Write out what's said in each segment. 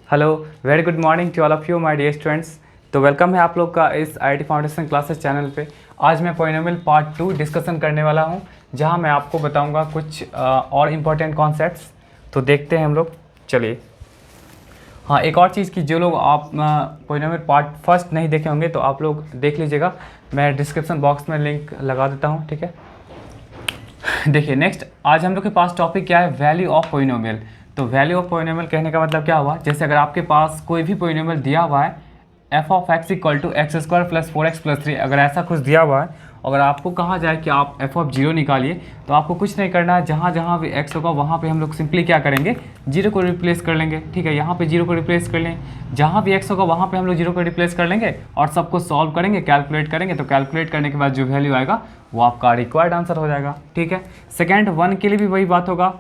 Hello, very good morning to all of you my dear students. तो welcome है आप लोग का इस आईआईटी फाउंडेशन क्लासेस चैनल पे। आज मैं पॉलिनोमियल पार्ट 2 डिस्कशन करने वाला हूँ, जहाँ मैं आपको बताऊँगा कुछ और इम्पोर्टेंट कॉन्सेप्ट्स। तो देखते हैं हम लोग, चलिए। हाँ, एक और चीज़ की जो लोग आप पॉलिनोमियल पार्ट फर्स्ट नहीं देखे होंगे तो आप लोग देख लीजिएगा, मैं डिस्क्रिप्शन बॉक्स में लिंक लगा देता हूँ, ठीक है। देखिए नेक्स्ट, आज हम लोग के पास टॉपिक क्या है, वैल्यू ऑफ पॉलिनोमियल। तो वैल्यू ऑफ पॉलिनोमियल कहने का मतलब क्या हुआ, जैसे अगर आपके पास कोई भी पॉलिनोमियल दिया हुआ है f of x equal to x square plus 4x plus 3, अगर ऐसा कुछ दिया हुआ है, अगर आपको कहा जाए कि आप f ऑफ 0 निकालिए, तो आपको कुछ नहीं करना है, जहाँ जहाँ भी x होगा वहाँ पे हम लोग सिंपली क्या करेंगे, 0 को रिप्लेस कर लेंगे, ठीक है। यहाँ पे 0 को रिप्लेस कर लें, जहाँ भी x होगा वहाँ पे हम लोग 0 को रिप्लेस कर लेंगे और सबको सॉल्व करेंगे, कैलकुलेट करेंगे। तो कैलकुलेट करने के बाद जो वैल्यू आएगा वो आपका रिक्वायर्ड आंसर हो जाएगा, ठीक है। सेकेंड, 1 के लिए भी वही बात होगा,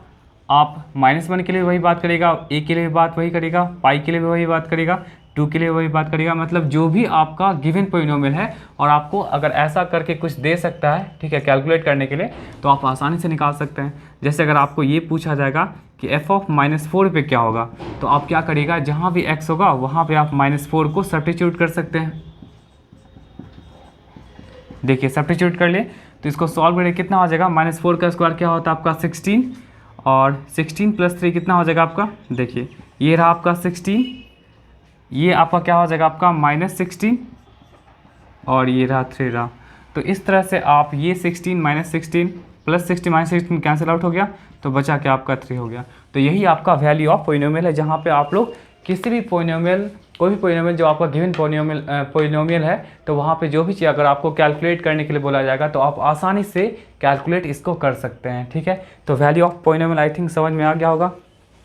आप -1 के लिए वही बात करेगा, a के लिए भी बात वही करेगा, पाई के लिए भी वही बात करेगा, 2 के लिए वही बात करेगा। मतलब जो भी आपका गिवन पॉलिनोमियल है और आपको अगर ऐसा करके कुछ दे सकता है, ठीक है, कैलकुलेट करने के लिए, तो आप आसानी से निकाल सकते हैं। जैसे अगर आपको ये पूछा जाएगा कि f ऑफ -4 पे क्या होगा, तो आप क्या करिएगा, जहाँ भी x होगा वहाँ पे आप -4 को सब्स्टिट्यूट कर सकते हैं। देखिए सब्स्टिट्यूट कर लिए तो इसको सॉल्व करें, कितना हो जाएगा, -4 का स्क्वायर क्या होता है आपका 16, और 16 प्लस 3 कितना हो जाएगा आपका, देखिए ये रहा आपका 16, ये आपका क्या हो जाएगा आपका -16, और ये रहा 3 रहा। तो इस तरह से आप ये 16 -16 प्लस 60 -16 कैंसिल आउट हो गया, तो बचा क्या आपका 3 हो गया। तो यही आपका वैल्यू ऑफ पॉलिनोमियल है, जहाँ पे आप लोग किसी भी पॉलिनोमियल, कोई भी पॉलिनोमियल जो आपका गिवन पॉलिनोमियल है, तो वहाँ पे जो भी चीज़ अगर आपको कैलकुलेट करने के लिए बोला जाएगा तो आप आसानी से कैलकुलेट इसको कर सकते हैं, ठीक है। तो value of polynomial I think समझ में आ गया होगा।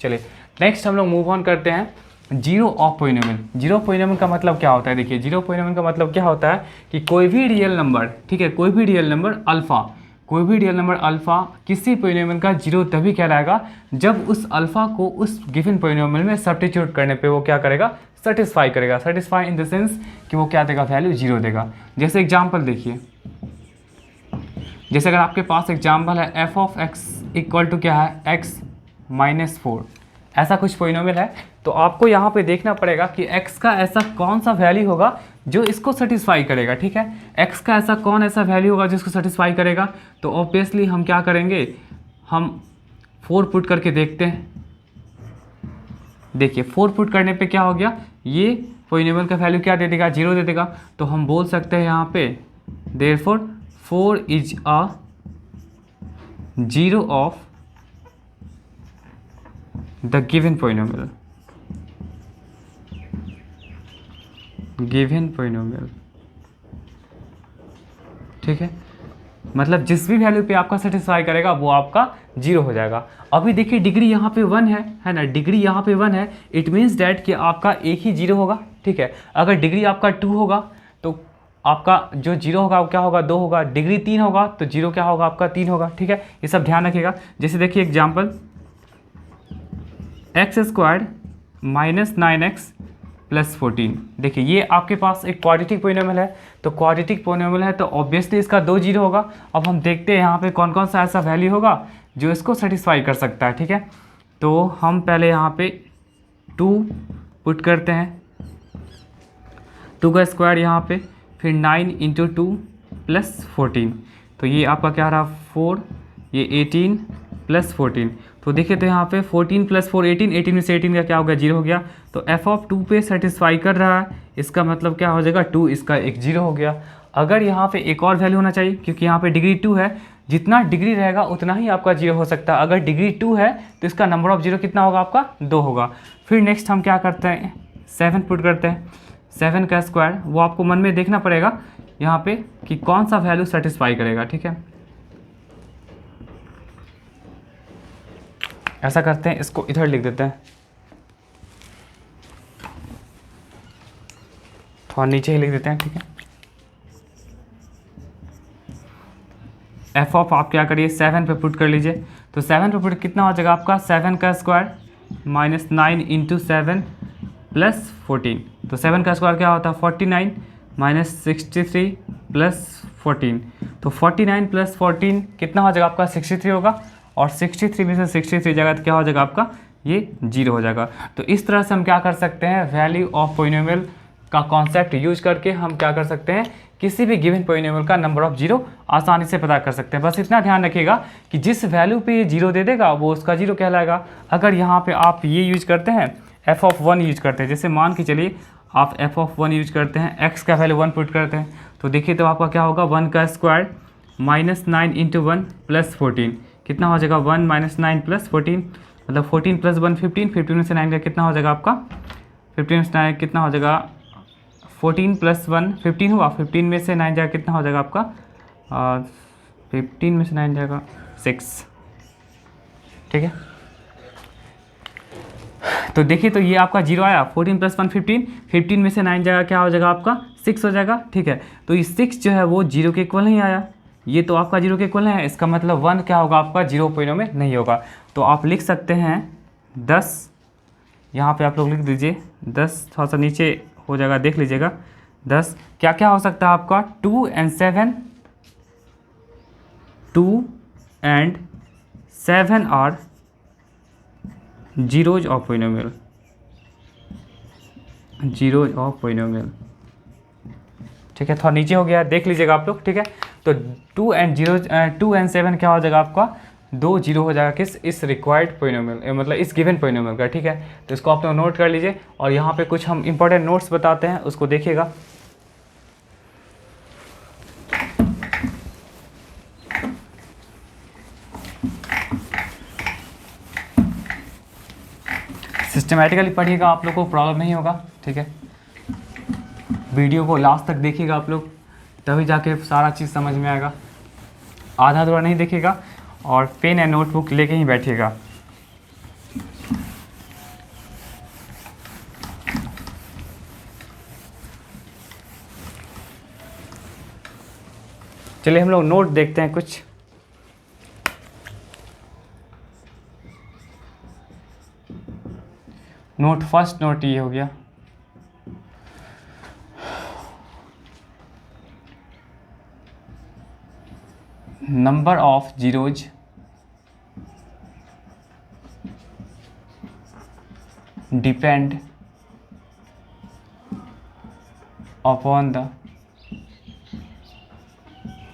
चलिए नेक्स्ट हम लोग मूव ऑन करते हैं, zero of polynomial. Zero polynomial का मतलब क्या होता है, देखिए जीरो पॉलिनोमियल का मतलब क्या होता है कि कोई भी रियल नंबर, ठीक है, कोई भी रियल नंबर अल्फ़ा, कोई भी रियल नंबर अल्फ़ा किसी पॉलिनोमियल का जीरो तभी कहलाएगा जब उस अल्फ़ा को उस गिवन पॉलिनोमियल में सब्स्टिट्यूट करने पे वो क्या करेगा, सेटिस्फाई करेगा। सेटिस्फाई इन द सेंस कि वो क्या देगा, वैल्यू जीरो देगा। जैसे एग्जांपल देखिए, जैसे अगर आपके पास एग्जांपल है f of x equal to क्या है, x -4, ऐसा कुछ पॉलिनोमियल है, तो आपको यहाँ पे देखना पड़ेगा कि x का ऐसा कौन सा वैल्यू होगा जो इसको सेटिस्फाई करेगा, ठीक है। x का ऐसा कौन ऐसा वैल्यू होगा जिसको सेटिस्फाई करेगा, तो ऑब्वियसली हम क्या करेंगे, हम 4 पुट करके देखते हैं। देखिए 4 पुट करने पे क्या हो गया, ये पॉलिनोमियल का वैल्यू क्या दे देगा, 0 दे देगा। तो हम बोल सकते हैं यहाँ पे therefore 4 is a zero of the given polynomial, given polynomial, ठीक है। मतलब जिस भी वैल्यू पे आपका सेटिस्फाई करेगा वो आपका जीरो हो जाएगा। अभी देखिए डिग्री यहाँ पे 1 है ना, डिग्री यहाँ पे 1 है, इट मीन्स डैट कि आपका एक ही जीरो होगा, ठीक है। अगर डिग्री आपका 2 होगा तो आपका जो जीरो होगा वो क्या होगा, 2 होगा। डिग्री 3 होगा तो जीरो क्या होगा आपका, 3 होगा, ठीक है। ये सब ध्यान रखिएगा। जैसे देखिए example, x squared -9x plus 14, देखिए ये आपके पास एक क्वाड्रेटिक पॉलिनोमियल है, तो क्वाड्रेटिक पॉलिनोमियल है तो ऑब्वियसली इसका 2 जीरो होगा। अब हम देखते हैं यहाँ पे कौन कौन सा ऐसा वैल्यू होगा जो इसको सेटिस्फाई कर सकता है, ठीक है। तो हम पहले यहाँ पे 2 पुट करते हैं, 2 का स्क्वायर यहाँ पे, फिर 9 इंटू 2 प्लस 14, तो ये आपका क्या रहा 4, ये 18 प्लस 14। तो देखिए तो यहाँ पे 14 प्लस 4 18, 18 में से 18 का क्या हो गया, जीरो हो गया। तो f ऑफ 2 पे सेटिस्फाई कर रहा है, इसका मतलब क्या हो जाएगा, 2, इसका एक जीरो हो गया। अगर यहाँ पे एक और वैल्यू होना चाहिए, क्योंकि यहाँ पे डिग्री 2 है, जितना डिग्री रहेगा उतना ही आपका जीरो हो सकता है। अगर डिग्री 2 है तो इसका नंबर ऑफ जीरो कितना होगा आपका, 2 होगा। फिर नेक्स्ट हम क्या करते हैं, 7 पुट करते हैं, 7 का स्क्वायर, वो आपको मन में देखना पड़ेगा यहाँ पे कि कौन सा वैल्यू सेटिस्फाई करेगा, ठीक है। ऐसा करते हैं, इसको इधर लिख देते हैं, थोड़ा नीचे ही लिख देते हैं, ठीक है। एफ ऑफ आप क्या करिए, 7 पे पुट कर लीजिए, तो 7 पे पुट कितना हो जाएगा आपका, 7 का स्क्वायर -9 इंटू 7 प्लस 14, तो 7 का स्क्वायर क्या होता है 49 -63 प्लस 14, तो 49 प्लस 14 कितना हो जाएगा आपका 63 होगा, और 63 में से 63 जगह क्या हो जाएगा आपका ये 0 हो जाएगा। तो इस तरह से हम क्या कर सकते हैं, वैल्यू ऑफ पोलिनोमियल का कॉन्सेप्ट यूज करके हम क्या कर सकते हैं, किसी भी गिवन पोलिनोमियल का नंबर ऑफ जीरो आसानी से पता कर सकते हैं। बस इतना ध्यान रखिएगा कि जिस वैल्यू पे ये जीरो दे देगा वो उसका जीरो कहलाएगा। अगर यहाँ पे आप ये यूज करते हैं f(1) यूज करते हैं, जैसे मान के चलिए आप f(1) यूज करते हैं, x का वैल्यू 1 पुट करते हैं, तो देखिए तो आपका क्या होगा, 1 का स्क्वायर -9 × 1 + 14 कितना हो जाएगा, 1 - 9 + 14 मतलब 14 + 1 15, 15 में से 9 का कितना हो जाएगा आपका, 15 में से 9 कितना हो जाएगा, 14 + 1 15 हुआ, 15 में से 9 जाएगा कितना हो जाएगा आपका, 15 में से 9 जाएगा 6। ठीक है, तो देखिए तो ये आपका जीरो आया, 14 + 1 15, 15 में से 9 जाएगा क्या हो जाएगा आपका 6 हो जाएगा। ठीक है, तो ये 6 जो है वो जीरो के इक्वल नहीं आया, ये तो आपका जीरो के इक्वल है, इसका मतलब 1 क्या होगा आपका जीरो पॉइंट में नहीं होगा। तो आप लिख सकते हैं 10, यहाँ पे आप लोग लिख दीजिए 10, थोड़ा सा नीचे हो जाएगा देख लीजिएगा, 10 क्या क्या हो सकता है आपका, 2 and 7, 2 and 7 are zeros of polynomial, zeros of polynomial. ठीक है, थोड़ा नीचे हो गया देख लीजिएगा आप लोग। ठीक है, तो 2 and 7 क्या हो जाएगा आपका, 2 जीरो हो जाएगा किस, इस रिक्वायर्ड पोलिनोमियल मतलब इस गिवन पोलिनोमियल का। ठीक है, तो इसको आप लोग नोट कर लीजिए और यहाँ पे कुछ हम इंपॉर्टेंट नोट्स बताते हैं, उसको देखिएगा। सिस्टमेटिकली पढ़िएगा, आप लोग को प्रॉब्लम नहीं होगा। ठीक है, वीडियो को लास्ट तक देखिएगा आप लोग, तभी जाके सारा चीज़ समझ में आएगा। आधा अधूरा नहीं देखिएगा और पेन एंड नोटबुक लेके ही बैठिएगा। चलिए हम लोग नोट देखते हैं कुछ। नोट फर्स्ट नोट ये हो गया, number of zeros depend upon the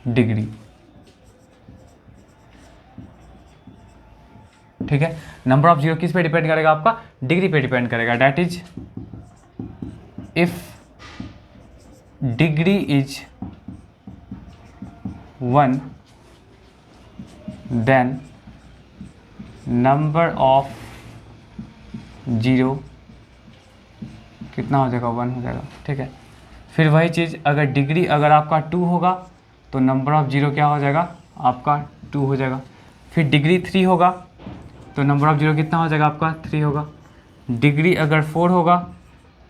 degree. ठीक है, नंबर ऑफ जीरो किस पे डिपेंड करेगा आपका, डिग्री पे डिपेंड करेगा। That is if degree is 1 then number of zero कितना हो जाएगा, 1 हो जाएगा। ठीक है, फिर वही चीज़ अगर डिग्री अगर आपका 2 होगा तो नंबर ऑफ जीरो क्या हो जाएगा आपका 2 हो जाएगा। फिर डिग्री 3 होगा तो नंबर ऑफ जीरो कितना हो जाएगा आपका 3 होगा। डिग्री अगर 4 होगा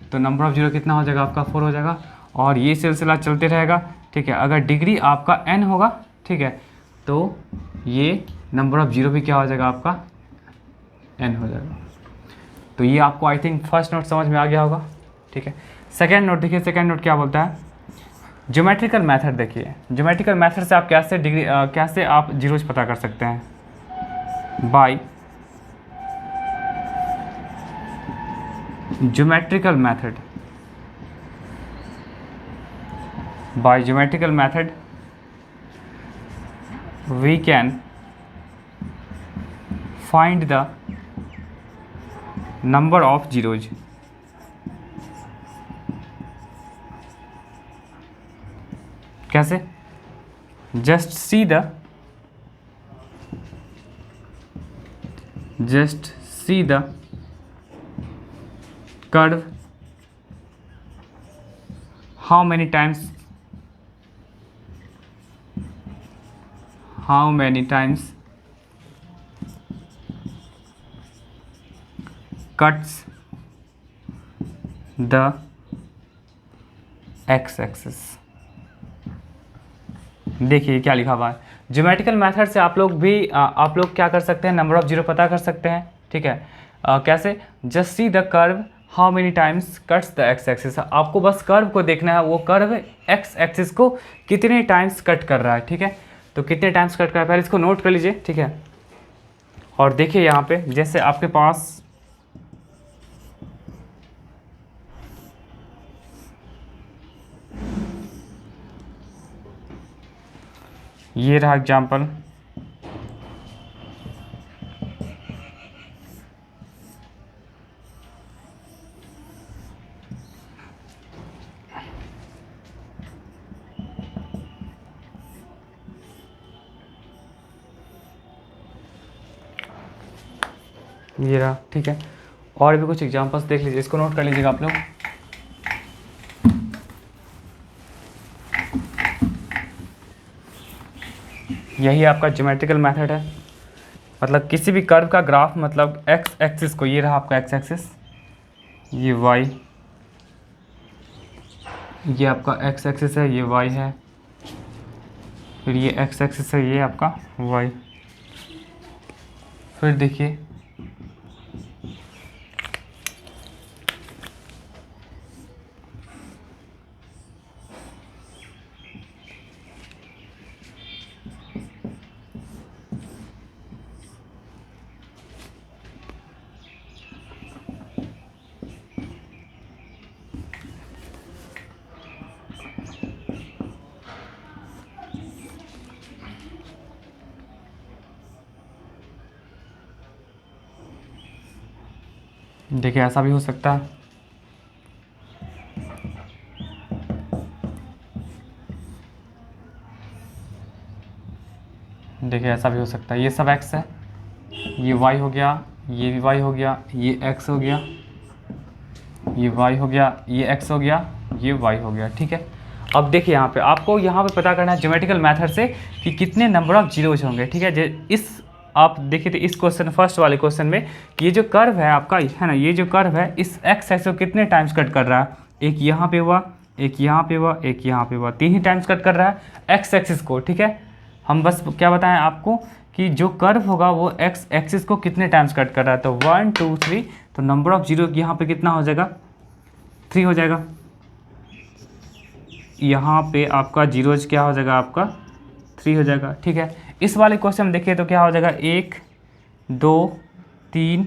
तो नंबर ऑफ जीरो कितना हो जाएगा आपका 4 हो जाएगा, और ये सिलसिला चलते रहेगा। ठीक है, अगर डिग्री आपका n होगा, ठीक है, तो ये नंबर ऑफ जीरो भी क्या हो जाएगा आपका n हो जाएगा। तो ये आपको आई थिंक फर्स्ट नोट समझ में आ गया होगा। ठीक है, सेकेंड नोट देखिए, सेकेंड नोट क्या बोलता है, ज्योमेट्रिकल मेथड देखिए। ज्योमेट्रिकल मेथड से आप कैसे डिग्री कैसे आप जीरोज पता कर सकते हैं, bye geometrical method, by geometrical method we can find the number of zeros। कैसे, just see the curve, how many times cuts the x-axis। देखिए क्या लिखा हुआ है, ज्योमेट्रिकल मेथड से आप लोग क्या कर सकते हैं, नंबर ऑफ जीरो पता कर सकते हैं। ठीक है, कैसे, just see the curve how many times cuts the x axis. आपको बस कर्व को देखना है, वो कर्व एक्स एक्सिस को कितने टाइम्स कट कर रहा है। ठीक है, तो कितने टाइम्स कट कर रहा है पहले इसको नोट कर लीजिए। ठीक है, और देखिए यहाँ पे जैसे आपके पास ये रहा एग्जाम्पल। ये रहा, ठीक है। और भी कुछ एग्जांपल्स देख लीजिए, इसको नोट कर लीजिएगा आप लोग। यही आपका ज्योमेट्रिकल मेथड है, मतलब किसी भी कर्व का ग्राफ, मतलब एक्स एक्सिस को, ये रहा आपका एक्स एक्सिस, ये वाई, ये आपका एक्स एक्सिस है, ये वाई है, फिर ये एक्स एक्सिस है, ये आपका वाई। फिर देखिए देखिए ऐसा भी हो सकता है। देखिए ऐसा भी हो सकता है, ये सब एक्स है, ये वाई हो गया, ये भी वाई हो गया, ये एक्स हो गया, ये वाई हो गया, ये एक्स हो गया, ये वाई हो गया, ठीक है। अब देखिए यहाँ पे आपको यहाँ पे पता करना है ज्योमेट्रिकल मेथड से कि कितने नंबर ऑफ जीरोज होंगे, ठीक है। इस आप देखिए तो इस क्वेश्चन, फर्स्ट वाले क्वेश्चन में, कि ये जो कर्व है आपका, है ना, ये जो कर्व है इस एक्स एक्सिस को कितने टाइम्स कट कर रहा है, एक यहाँ पे हुआ, एक यहाँ पे हुआ, एक यहाँ पे हुआ, 3 ही टाइम्स कट कर रहा है एक्स एक्सिस को, ठीक है। हम बस क्या बताएं आपको कि जो कर्व होगा वो एक्स एक्सिस को कितने टाइम्स कट कर रहा है, तो 1 2 3, तो नंबर ऑफ जीरो यहाँ पे कितना हो जाएगा, 3 हो जाएगा। यहाँ पे आपका जीरोज क्या हो जाएगा, आपका 3 हो जाएगा, ठीक है। इस वाले क्वेश्चन में देखिए तो क्या हो जाएगा, 1 2 3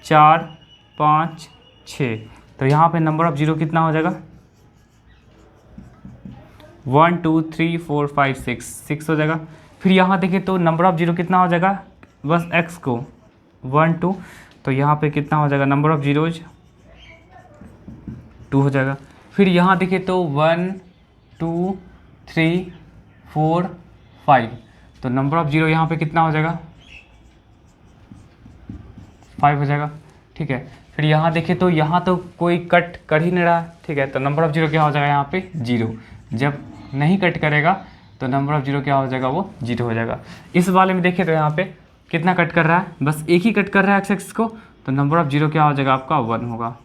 4 5 6, तो यहाँ पे नंबर ऑफ जीरो कितना हो जाएगा, 1 2 3 4 5 6 हो जाएगा। फिर यहाँ देखिए तो नंबर ऑफ जीरो कितना हो जाएगा, बस एक्स को 1 2, तो यहाँ पे कितना हो जाएगा, नंबर ऑफ जीरोज 2 हो जाएगा। फिर यहाँ देखिए तो 1 2 3 4 5, तो नंबर ऑफ जीरो यहाँ पे कितना हो जाएगा, 5 हो जाएगा, ठीक है। फिर यहाँ देखिए तो यहाँ तो कोई कट कर ही नहीं रहा, ठीक है, तो नंबर ऑफ जीरो क्या हो जाएगा यहाँ पे, 0। जब नहीं कट करेगा तो नंबर ऑफ जीरो क्या हो जाएगा, वो 0 हो जाएगा। इस वाले में देखिए तो यहाँ पे कितना कट कर रहा है, बस एक ही कट कर रहा है एक्स एक्सिस को, तो नंबर ऑफ जीरो क्या हो जाएगा आपका, 1 होगा।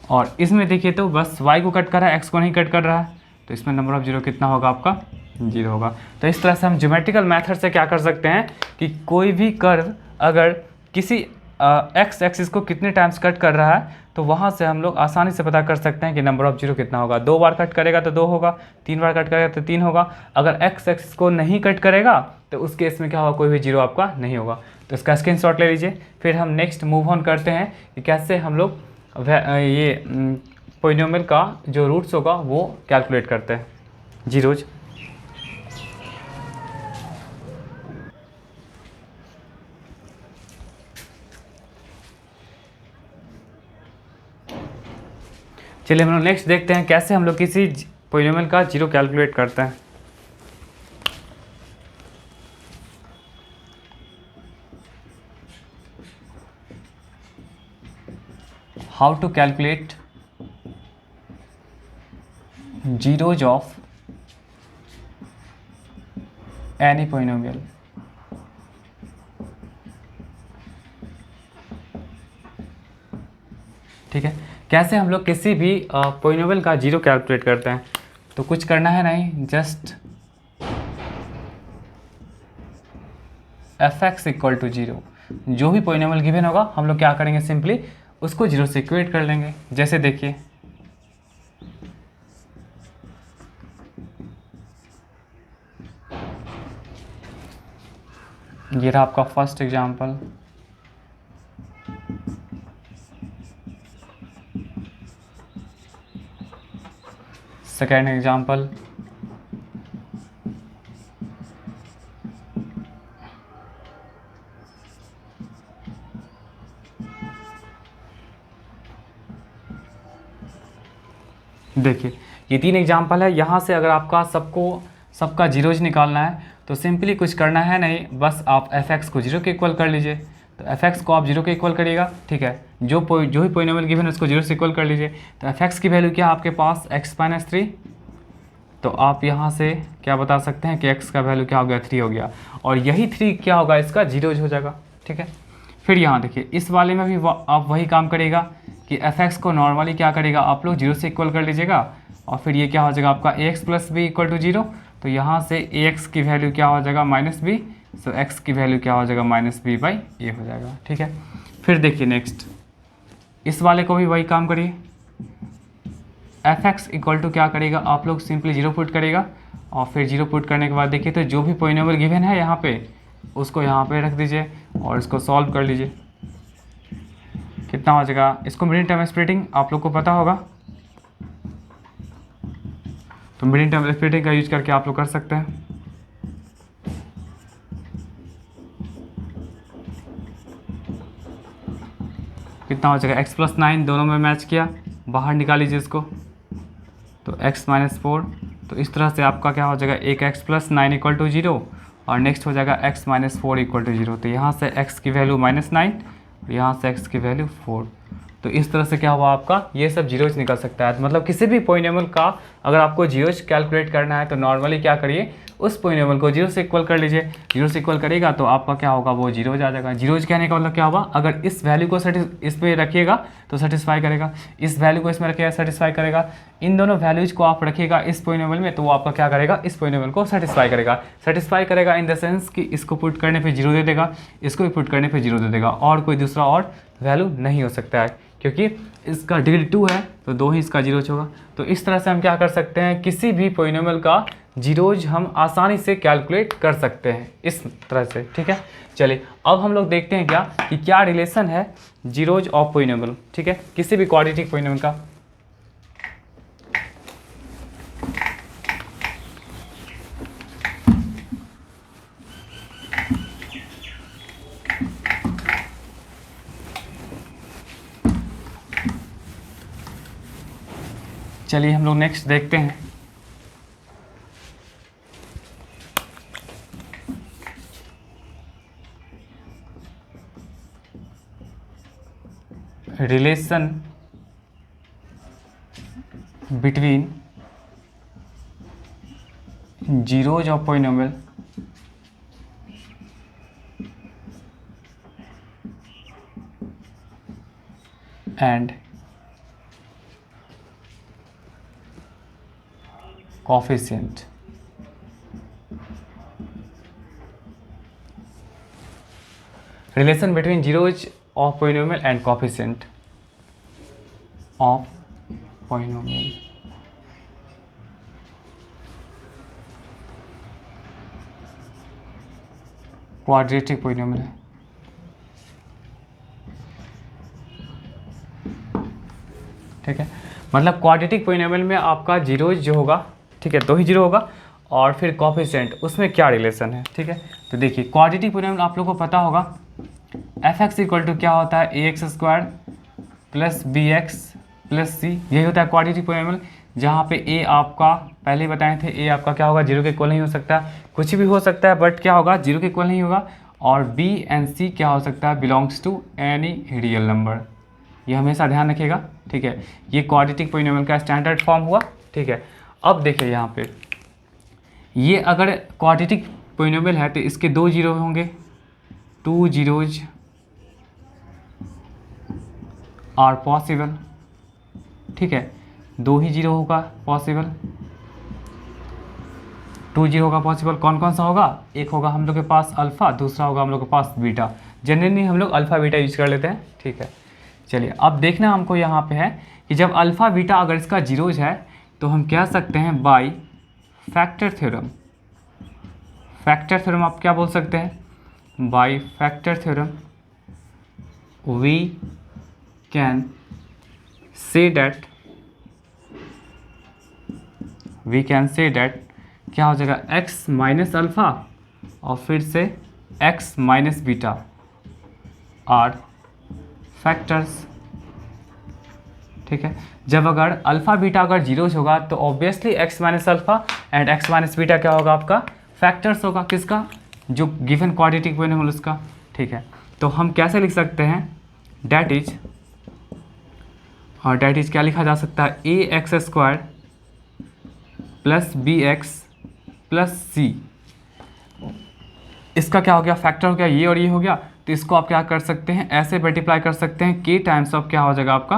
और इसमें देखिए तो बस y को कट कर रहा है, x को नहीं कट कर रहा है, तो इसमें नंबर ऑफ जीरो कितना होगा आपका, 0 होगा। तो इस तरह से हम ज्योमेट्रिकल मेथड से क्या कर सकते हैं कि कोई भी कर्व अगर किसी एक्स एक्सिस को कितने टाइम्स कट कर रहा है, तो वहाँ से हम लोग आसानी से पता कर सकते हैं कि नंबर ऑफ जीरो कितना होगा। 2 बार कट करेगा तो 2 होगा, 3 बार कट करेगा तो 3 होगा। अगर एक्स एक्सिस को नहीं कट करेगा तो उस केस में क्या होगा, कोई भी जीरो आपका नहीं होगा। तो इसका स्क्रीनशॉट ले लीजिए। फिर हम नेक्स्ट मूव ऑन करते हैं कि कैसे हम लोग ये पॉलिनोमियल का जो रूट्स होगा वो कैलकुलेट करते हैं, जीरोज। चलिए हम लोग नेक्स्ट देखते हैं कैसे हम लोग किसी पॉलिनोमियल का जीरो कैलकुलेट करते हैं। How to calculate zeros of any polynomial। ठीक है, कैसे हम लोग किसी भी पॉलिनोमियल का जीरो कैलकुलेट करते हैं। तो कुछ करना है नहीं, just fx equal to zero. जो भी पॉलिनोमियल गिवन होगा हम लोग क्या करेंगे, सिंपली उसको जीरो से इक्वेट कर लेंगे। जैसे देखिए ये रहा आपका फर्स्ट एग्जांपल, सेकेंड एग्जांपल, देखिए ये 3 एग्जाम्पल है। यहाँ से अगर आपका सबका जीरोज निकालना है तो सिंपली कुछ करना है नहीं, बस आप f(x) को 0 के इक्वल कर लीजिए। तो f(x) को आप 0 के इक्वल करिएगा, ठीक है। जो ही पॉलिनोमियल गिवन है उसको 0 से इक्वल कर लीजिए। तो f(x) की वैल्यू क्या है आपके पास x-3। तो आप यहाँ से क्या बता सकते हैं कि x का वैल्यू क्या हो गया, 3 हो गया। और यही 3 क्या होगा, इसका जीरोज हो जाएगा, ठीक है। फिर यहाँ देखिए इस वाले में भी आप वही काम करिएगा कि f(x) को नॉर्मली क्या करेगा, आप लोग 0 से इक्वल कर लीजिएगा। और फिर ये क्या हो जाएगा आपका ax + b = 0। तो यहाँ से ax की वैल्यू क्या हो जाएगा, -b। सो x की वैल्यू क्या हो जाएगा, -b/a हो जाएगा, ठीक है। फिर देखिए नेक्स्ट इस वाले को भी वही काम करिए। f(x) = क्या करेगा, आप लोग सिंपली 0 पुट करेगा। और फिर 0 पुट करने के बाद देखिए तो जो भी पॉलिनोमियल गिवन है यहाँ पे उसको यहाँ पे रख दीजिए और इसको सॉल्व कर लीजिए। कितना हो जाएगा, इसको मिडिल टर्म स्प्लिटिंग आप लोग को पता होगा, तो मिडिल टर्म स्प्लिटिंग का यूज करके आप लोग कर सकते हैं। कितना हो जाएगा, x + 9 दोनों में मैच किया, बाहर निकाल लीजिए इसको। तो x - 4, तो इस तरह से आपका क्या हो जाएगा, एक x + 9 = 0 और नेक्स्ट हो जाएगा x - 4 = 0। तो यहाँ से x की वैल्यू -9 और यहाँ से x की वैल्यू 4। तो इस तरह से क्या हुआ आपका, ये सब जीरोज निकल सकता है। मतलब किसी भी पॉलिनोमियल का अगर आपको जीरोज कैलकुलेट करना है तो नॉर्मली क्या करिए, उस पॉलिनोमियल को 0 से इक्वल कर लीजिए। 0 से इक्वल करेगा तो आपका क्या होगा, वो जीरोज आ जाएगा। जीरोज कहने का मतलब क्या होगा, अगर इस वैल्यू को इसमें रखिएगा तो सेटिस्फाई करेगा, इस वैल्यू को इसमें रखिएगा सेटिस्फाई करेगा। इन दोनों वैल्यूज को आप रखिएगा इस पॉलिनोमियल में तो वो आपका क्या करेगा, इस पॉलिनोमियल को सेटिस्फाई करेगा। सेटिस्फाई करेगा इन द सेंस कि इसको पुट करने पे 0 दे देगा, इसको भी पुट करने पे 0 दे देगा, और कोई दूसरा और वैल्यू नहीं हो सकता है, क्योंकि इसका डिग्री 2 है तो 2 ही इसका जीरोज होगा। तो इस तरह से हम क्या कर सकते हैं, किसी भी पॉलिनोमियल का जीरोज हम आसानी से कैलकुलेट कर सकते हैं इस तरह से, ठीक है। चलिए अब हम लोग देखते हैं क्या रिलेशन है जीरोज ऑफ पॉलिनोमियल, ठीक है, किसी भी क्वाड्रेटिक पॉलिनोमियल का। चलिए हम लोग नेक्स्ट देखते हैं। Relation between zeros of polynomial and coefficient। Relation between zeros of polynomial and coefficient of polynomial। Quadratic polynomial है, ठीक है। मतलब क्वाड्रेटिक पॉलिनोमियल में आपका जीरोज जो होगा, ठीक है, 2 ही जीरो होगा। और फिर कोफिशिएंट उसमें क्या रिलेशन है, ठीक है। तो देखिए क्वाड्रेटिक पॉलिनोमियल आप लोगों को पता होगा f(x) = क्या होता है, ax² + bx + c, यही होता है क्वाड्रेटिक पॉलिनोमियल। जहाँ पे a आपका पहले ही बताए थे, a आपका क्या होगा, 0 के इक्वल नहीं हो सकता, कुछ भी हो सकता है बट क्या होगा, 0 के इक्वल नहीं होगा। और b एंड c क्या हो सकता है, belongs to any real number, ये हमेशा ध्यान रखिएगा, ठीक है। ये क्वाड्रेटिक पॉलिनोमियल का स्टैंडर्ड फॉर्म हुआ, ठीक है। अब देखिए यहाँ पे ये अगर क्वाड्रेटिक पॉलिनोमियल है तो इसके 2 जीरो होंगे, 2 जीरोज आर पॉसिबल, ठीक है। 2 ही जीरो होगा पॉसिबल, 2 जीरो होगा पॉसिबल। कौन कौन सा होगा, एक होगा हम लोग के पास अल्फ़ा, दूसरा होगा हम लोग के पास बीटा। जनरली हम लोग अल्फ़ा बीटा यूज कर लेते हैं, ठीक है। चलिए अब देखना हमको यहाँ पे है कि जब अल्फ़ा बीटा अगर इसका जीरोज है तो हम कह सकते हैं by factor theorem. Factor theorem आप क्या बोल सकते हैं, by factor theorem we can say that क्या हो जाएगा, x - अल्फ़ा और फिर से x - बीटा आर फैक्टर्स ठीक है। जब अगर अल्फ़ा बीटा अगर जीरोज होगा तो obviously x minus alpha and x minus beta क्या होगा आपका फैक्टर्स होगा, किसका, जो गिवन क्वाड्रेटिक पॉलिनोमियल उसका, ठीक है। तो हम कैसे लिख सकते हैं, डैट इज क्या लिखा जा सकता है, a x square plus b x plus c, इसका क्या हो गया फैक्टर हो गया, ये और ये हो गया। तो इसको आप क्या कर सकते हैं, ऐसे मल्टीप्लाई कर सकते हैं, के टाइम्स ऑफ क्या हो जाएगा आपका,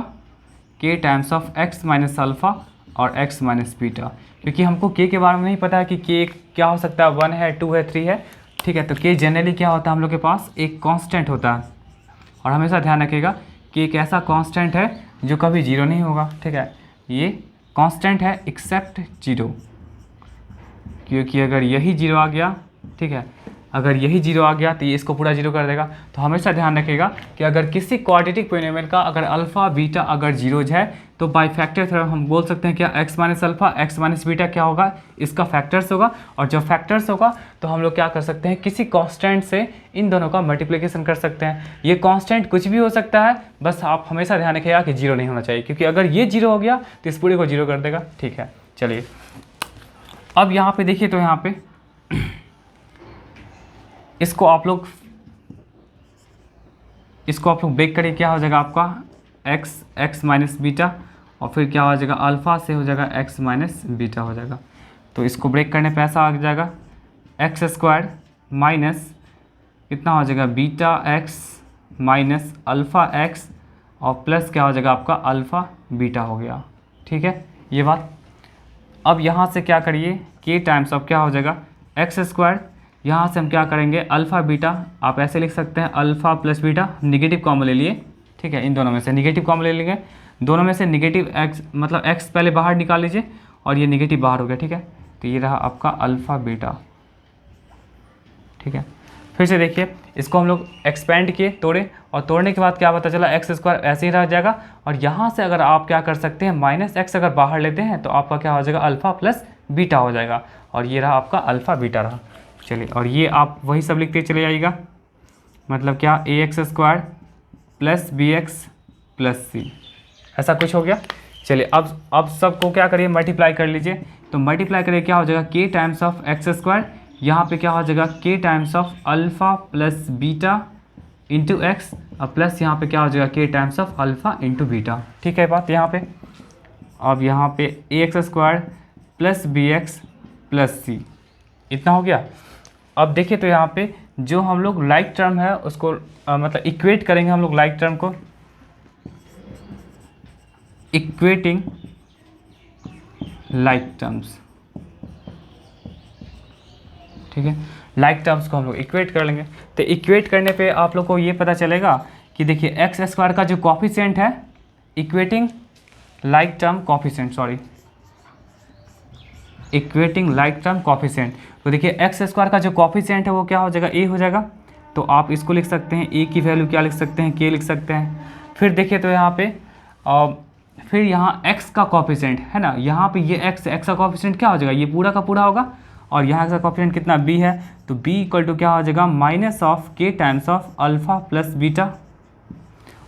के times of x minus alpha और एक्स माइनस बीटा, क्योंकि हमको के के बारे में नहीं पता है कि के क्या हो सकता है, 1 है, 2 है, 3 है, ठीक है। तो के जनरली क्या होता है हम लोग के पास एक कांस्टेंट होता है, और हमेशा ध्यान रखिएगा कि एक ऐसा कांस्टेंट है जो कभी जीरो नहीं होगा, ठीक है। ये कांस्टेंट है एक्सेप्ट जीरो, क्योंकि अगर यही जीरो आ गया, ठीक है, अगर यही जीरो आ गया तो ये इसको पूरा जीरो कर देगा। तो हमेशा ध्यान रखिएगा कि अगर किसी क्वाड्रेटिक पॉलिनोमियल का अगर अल्फ़ा बीटा अगर जीरोज है तो बाय फैक्टर थ्योरम हम बोल सकते हैं क्या, x minus alpha x minus beta क्या होगा, इसका फैक्टर्स होगा, और जब फैक्टर्स होगा तो हम लोग क्या कर सकते हैं, किसी कांस्टेंट से इन दोनों का मल्टीप्लिकेशन कर सकते हैं। ये कांस्टेंट कुछ भी हो सकता है, बस आप हमेशा ध्यान रखिएगा कि जीरो नहीं होना चाहिए, क्योंकि अगर ये जीरो हो गया तो इस पूरे को जीरो कर देगा, ठीक है। चलिए अब यहाँ पे देखिए, तो यहाँ पे इसको आप लोग ब्रेक करिए, क्या हो जाएगा आपका एक्स माइनस बीटा, और फिर क्या हो जाएगा अल्फ़ा से हो जाएगा एक्स माइनस बीटा हो जाएगा। तो इसको ब्रेक करने पे ऐसा आ जाएगा एक्स स्क्वायर माइनस कितना हो जाएगा beta x minus alpha x, और प्लस क्या हो जाएगा आपका अल्फ़ा बीटा हो गया, ठीक है ये बात। अब यहाँ से क्या करिए, के टाइम्स ऑफ क्या हो जाएगा एक्स स्क्वायर, यहाँ से हम क्या करेंगे अल्फ़ा बीटा, आप ऐसे लिख सकते हैं alpha plus beta, negative common ले लिए, ठीक है, इन दोनों में से निगेटिव कॉमन ले लेंगे, दोनों में से निगेटिव एक्स मतलब एक्स पहले बाहर निकाल लीजिए और ये निगेटिव बाहर हो गया, ठीक है। तो ये रहा आपका अल्फ़ा बीटा, ठीक है। फिर से देखिए, इसको हम लोग एक्सपेंड किए, तोड़े, और तोड़ने के बाद क्या पता चला एक्स स्क्वायर ऐसे ही रह जाएगा, और यहाँ से अगर आप क्या कर सकते हैं माइनस एक्स अगर बाहर लेते हैं तो आपका क्या हो जाएगा अल्फ़ा प्लस बीटा हो जाएगा, और ये रहा आपका अल्फ़ा बीटा रहा। चलिए, और ये आप वही सब लिखते चले जाइएगा, मतलब क्या a x square plus b x plus c, ऐसा कुछ हो गया। चलिए अब सबको क्या करिए मल्टीप्लाई कर लीजिए, तो मल्टीप्लाई करिए क्या हो जाएगा के टाइम्स ऑफ एक्स स्क्वायर, यहाँ पे क्या हो जाएगा के times of alpha plus beta into x, और प्लस यहाँ पे क्या हो जाएगा के times of alpha into beta, ठीक है बात यहाँ पे। अब यहाँ पे a x square plus b x plus c, इतना हो गया। अब देखिए तो यहाँ पे जो हम लोग लाइक टर्म है उसको मतलब इक्वेट करेंगे हम लोग, लाइक टर्म को इक्वेटिंग लाइक टर्म्स, ठीक है, लाइक टर्म्स को हम लोग इक्वेट कर लेंगे। तो इक्वेट करने पे आप लोग को ये पता चलेगा कि देखिए एक्स स्क्वायर का जो कॉफिशिएंट है, equating like term coefficient, sorry equating like term coefficient, तो देखिए एक्स स्क्वायर का जो कॉफिशिएंट है वो क्या हो जाएगा ए हो जाएगा, तो आप इसको लिख सकते हैं ए की वैल्यू क्या लिख सकते हैं के लिख सकते हैं। फिर देखिए तो यहाँ पे फिर यहाँ एक्स का कॉफिशिएंट है ना, यहाँ पे ये एक्स का कॉफिशिएंट क्या हो जाएगा, ये पूरा का पूरा होगा, और यहाँ का कॉफिशिएंट कितना बी है, तो बी इक्वल टू क्या हो जाएगा माइनस ऑफ के times of alpha plus beta,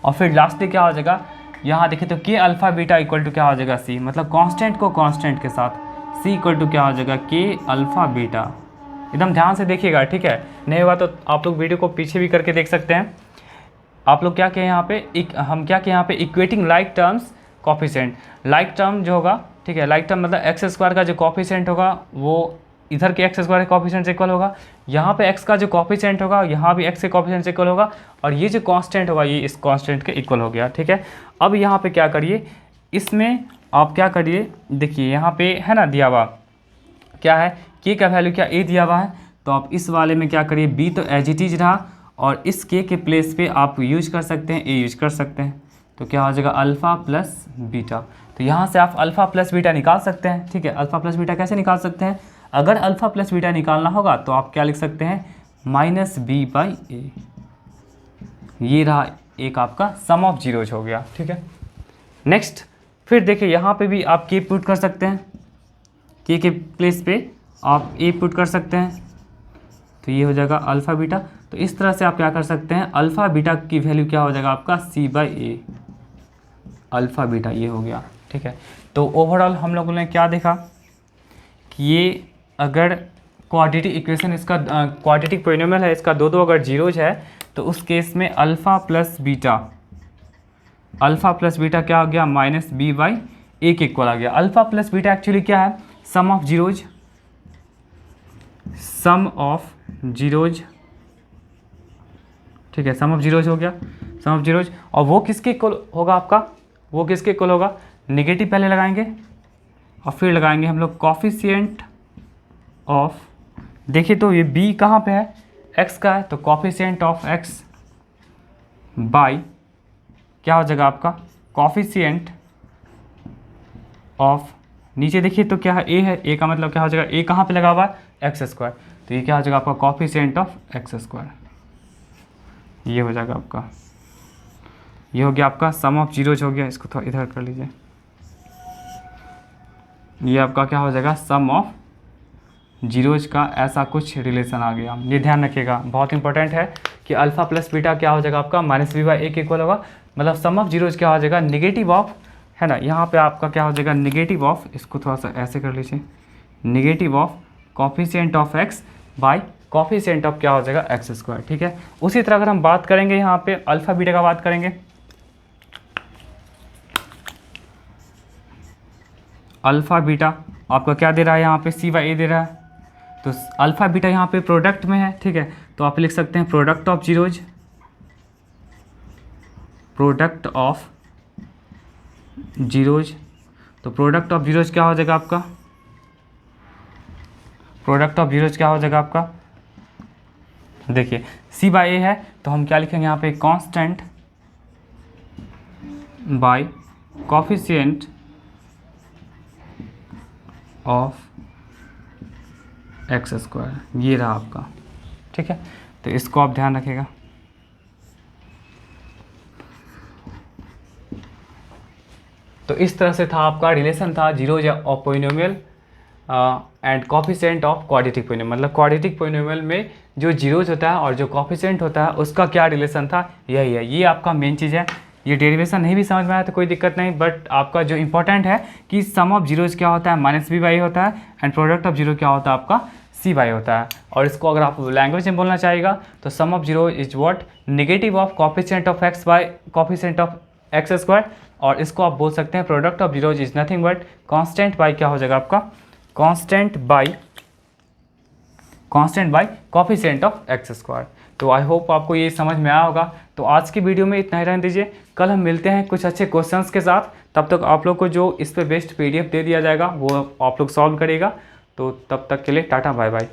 और फिर लास्टली क्या हो जाएगा यहाँ देखिए तो के अल्फ़ा बीटा इक्वल टू क्या हो जाएगा सी, मतलब कांस्टेंट को कांस्टेंट के साथ सी इक्वल टू क्या हो जाएगा के अल्फ़ा बीटा। एकदम ध्यान से देखिएगा, ठीक है, नहीं हुआ तो आप लोग वीडियो को पीछे भी करके देख सकते हैं। आप लोग क्या कहें यहाँ पे हम क्या कहें यहाँ पे equating like terms coefficient, like term जो होगा, ठीक है, लाइक टर्म मतलब एक्स स्क्वायर का जो कॉफिशिएंट होगा वो इधर के एक्स स्क्वायर के कॉफिशिएंट से इक्वल होगा, यहाँ पे एक्स का जो कॉफिशिएंट होगा यहाँ भी एक्स के कॉफिशिएंट से इक्वल होगा, और ये जो कांस्टेंट होगा ये इस कांस्टेंट के इक्वल हो गया, ठीक है। अब यहाँ पे क्या करिए, इसमें आप क्या करिए, देखिए यहाँ पे है ना दिया हुआ क्या है के का वैल्यू क्या ए दिया हुआ है, तो आप इस वाले में क्या करिए बी तो एज इट इज रहा, और इस के प्लेस पे आप यूज कर सकते हैं ए यूज कर सकते हैं, तो क्या हो जाएगा अल्फ़ा प्लस बीटा। तो यहाँ से आप अल्फ़ा प्लस बीटा निकाल सकते हैं, ठीक है। अल्फ़ा प्लस बीटा कैसे निकाल सकते हैं, अगर अल्फ़ा प्लस बीटा निकालना होगा तो आप क्या लिख सकते हैं माइनस बी बाई ए, ये रहा एक आपका सम ऑफ जीरोज हो गया, ठीक है। नेक्स्ट फिर देखिए यहाँ पे भी आप के पुट कर सकते हैं, के प्लेस पे आप ए पुट कर सकते हैं, तो ये हो जाएगा अल्फ़ा बीटा। तो इस तरह से आप क्या कर सकते हैं अल्फ़ा बीटा की वैल्यू क्या हो जाएगा आपका सी बाई ए, अल्फ़ा बीटा, ये हो गया। ठीक है, तो ओवरऑल हम लोगों ने क्या देखा कि ये अगर क्वाड्रेटिक इक्वेशन इसका क्वाड्रेटिक पोलिनोमियल है, इसका दो अगर जीरोज है तो उस केस में अल्फ़ा प्लस बीटा क्या हो गया, माइनस बी बाई ए के इक्वल आ गया। अल्फ़ा प्लस बीटा एक्चुअली क्या है, सम ऑफ जीरोज, ठीक है, सम ऑफ जीरोज हो गया, सम ऑफ जीरोज। और वो किसके इक्वल होगा आपका, वो किसके इक्वल होगा, निगेटिव पहले लगाएंगे और फिर लगाएंगे हम लोग कॉफिशिएंट ऑफ, देखिए तो ये b कहाँ पे है, x का है, तो कॉफिशिएंट ऑफ x बाई क्या हो जाएगा आपका, कॉफिशिएंट ऑफ, नीचे देखिए तो क्या है, a है, a का मतलब क्या हो जाएगा, a कहाँ पे लगा हुआ है, एक्स स्क्वायर, तो ये क्या हो जाएगा आपका कॉफिशिएंट ऑफ एक्स स्क्वायर, ये हो जाएगा आपका, ये हो गया आपका सम ऑफ जीरोज हो गया। इसको थोड़ा इधर कर लीजिए, ये आपका क्या हो जाएगा, सम ऑफ जीरोज का ऐसा कुछ रिलेशन आ गया। ये ध्यान रखिएगा, बहुत इंपॉर्टेंट है कि अल्फ़ा प्लस बीटा क्या हो जाएगा आपका, माइनस बी बाई ए के इक्वल होगा, मतलब सम ऑफ जीरोज क्या हो जाएगा, निगेटिव ऑफ, है ना, यहाँ पे आपका क्या हो जाएगा, निगेटिव ऑफ, इसको थोड़ा सा ऐसे कर लीजिए, negative of coefficient of x by coefficient of क्या हो जाएगा, एक्स स्क्वायर। ठीक है, उसी तरह अगर हम बात करेंगे यहाँ पे अल्फ़ा बीटा का बात करेंगे, अल्फ़ा बीटा आपका क्या दे रहा है यहाँ पे, सी बाई ए दे रहा है, तो अल्फ़ा बीटा यहाँ पे प्रोडक्ट में है। ठीक है, तो आप लिख सकते हैं product of zeros, product of zeros, तो प्रोडक्ट ऑफ जीरोज क्या हो जाएगा आपका, प्रोडक्ट ऑफ जीरोज क्या हो जाएगा आपका, देखिए सी बाई ए है तो हम क्या लिखेंगे यहाँ पे, constant by coefficient of x square, ये रहा आपका। ठीक है, तो इसको आप ध्यान रखिएगा। तो इस तरह से था आपका रिलेशन था zeros of polynomial and coefficient of quadratic polynomial, मतलब क्वाड्रेटिक पोलिनोमियल में जो जीरोज होता है और जो कॉफिशिएंट होता है उसका क्या रिलेशन था, यही है, ये आपका मेन चीज़ है। ये डेरिवेशन नहीं भी समझ में आया तो कोई दिक्कत नहीं, बट आपका जो इंपॉर्टेंट है कि सम ऑफ जीरोज क्या होता है, माइनस बी बाई होता है, एंड प्रोडक्ट ऑफ जीरो क्या होता है आपका, सी बाई होता है। और इसको अगर आप लैंग्वेज में बोलना चाहिएगा तो sum of zero is what, negative of coefficient of x by coefficient of x square, और इसको आप बोल सकते हैं product of zeros is nothing but constant by क्या हो जाएगा आपका, constant by coefficient of x square. तो आई होप आपको ये समझ में आया होगा। तो आज की वीडियो में इतना ही रहने दीजिए, कल हम मिलते हैं कुछ अच्छे क्वेश्चंस के साथ। तब तक आप लोग को जो इस पे बेस्ट PDF दे दिया जाएगा वो आप लोग सॉल्व करिएगा। तो तब तक के लिए टाटा बाय बाय।